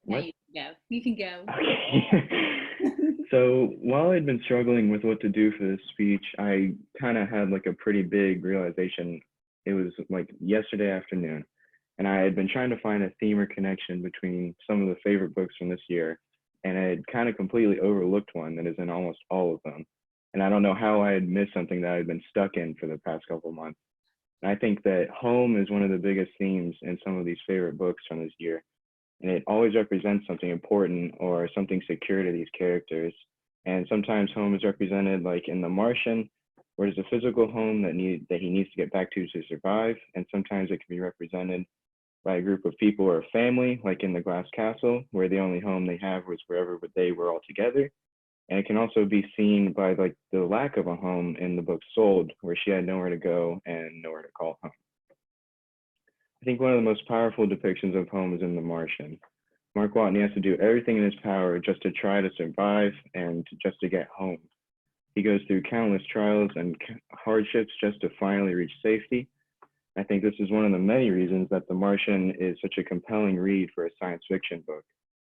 Now What? you can go. You can go. Okay. So while I'd been struggling with what to do for this speech, I kind of had like a pretty big realization. It was like yesterday afternoon, and I had been trying to find a theme or connection between some of the favorite books from this year, and I had kind of completely overlooked one that is in almost all of them. And I don't know how I had missed something that I'd been stuck in for the past couple of months. And I think that home is one of the biggest themes in some of these favorite books from this year, and it always represents something important or something secure to these characters. And sometimes home is represented like in The Martian, where it's a physical home that he needs to get back to survive. And sometimes it can be represented by a group of people or a family, like in The Glass Castle, where the only home they have was wherever they were all together. And it can also be seen by like the lack of a home in the book Sold, where she had nowhere to go and nowhere to call home. I think one of the most powerful depictions of home is in The Martian. Mark Watney has to do everything in his power just to try to survive and just to get home. He goes through countless trials and hardships just to finally reach safety. I think this is one of the many reasons that The Martian is such a compelling read for a science fiction book.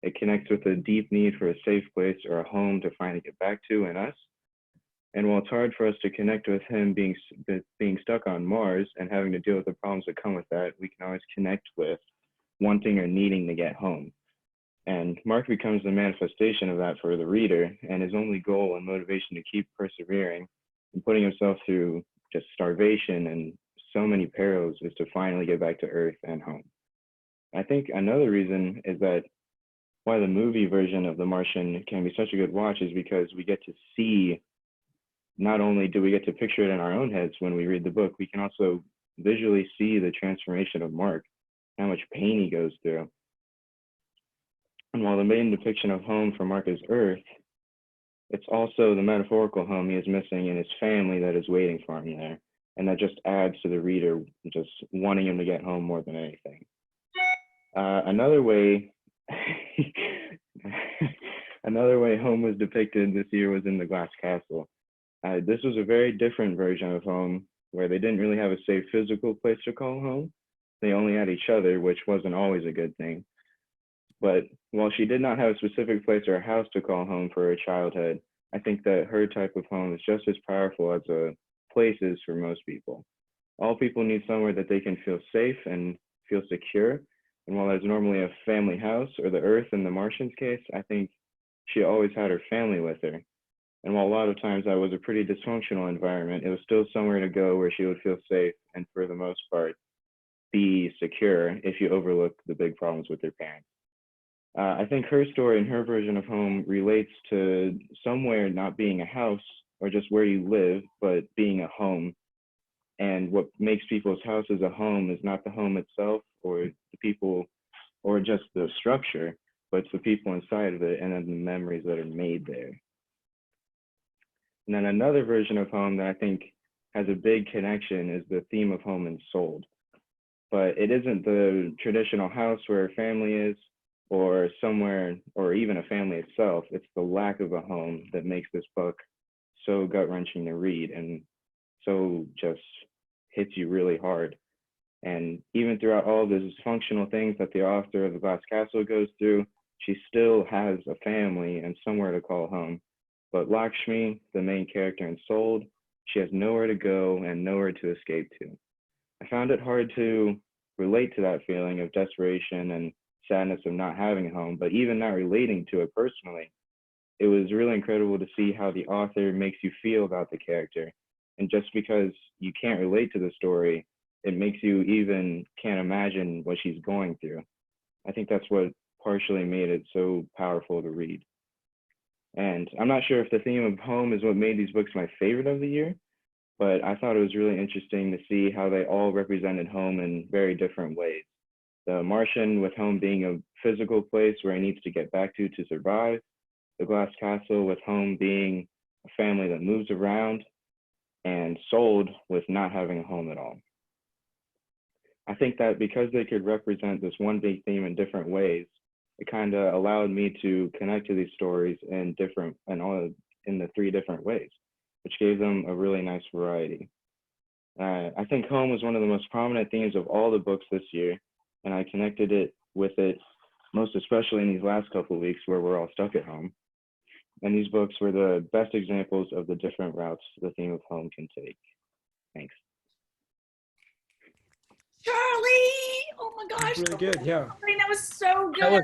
It connects with a deep need for a safe place or a home to finally get back to in us. And while it's hard for us to connect with him being stuck on Mars and having to deal with the problems that come with that, we can always connect with wanting or needing to get home. And Mark becomes the manifestation of that for the reader, and his only goal and motivation to keep persevering and putting himself through just starvation and so many perils is to finally get back to Earth and home. I think another reason is that why the movie version of The Martian can be such a good watch is because we get to see, not only do we get to picture it in our own heads when we read the book, we can also visually see the transformation of Mark, how much pain he goes through. And while the main depiction of home for Mark is Earth, it's also the metaphorical home he is missing in his family that is waiting for him there. And that just adds to the reader just wanting him to get home more than anything. Another way, another way home was depicted this year was in The Glass Castle. This was a very different version of home where they didn't really have a safe physical place to call home. They only had each other, which wasn't always a good thing. But while she did not have a specific place or a house to call home for her childhood, I think that her type of home is just as powerful as a place is for most people. All people need somewhere that they can feel safe and feel secure. And while there's normally a family house or the Earth in the Martian's case, I think she always had her family with her. And while a lot of times that was a pretty dysfunctional environment, it was still somewhere to go where she would feel safe and for the most part be secure if you overlook the big problems with her parents. I think her story and her version of home relates to somewhere not being a house or just where you live, but being a home. And what makes people's houses a home is not the home itself or the people or just the structure, but it's the people inside of it and then the memories that are made there. And then another version of home that I think has a big connection is the theme of home in Sold. But it isn't the traditional house where a family is or somewhere or even a family itself. It's the lack of a home that makes this book so gut wrenching to read and so just hits you really hard. And even throughout all the dysfunctional things that the author of The Glass Castle goes through, she still has a family and somewhere to call home. But Lakshmi, the main character in Sold, she has nowhere to go and nowhere to escape to. I found it hard to relate to that feeling of desperation and sadness of not having a home, but even not relating to it personally, it was really incredible to see how the author makes you feel about the character. And just because you can't relate to the story, it makes you even can't imagine what she's going through. I think that's what partially made it so powerful to read. And I'm not sure if the theme of home is what made these books my favorite of the year, but I thought it was really interesting to see how they all represented home in very different ways. The Martian, with home being a physical place where he needs to get back to survive. The Glass Castle, with home being a family that moves around. And Sold, with not having a home at all. I think that because they could represent this one big theme in different ways, it kind of allowed me to connect to these stories in different and all in the three different ways, which gave them a really nice variety. I think home was one of the most prominent themes of all the books this year, and I connected it with it most especially in these last couple of weeks where we're all stuck at home. And these books were the best examples of the different routes the theme of home can take. Thanks. Charlie! Oh my gosh. Really good, yeah. That was so good. That was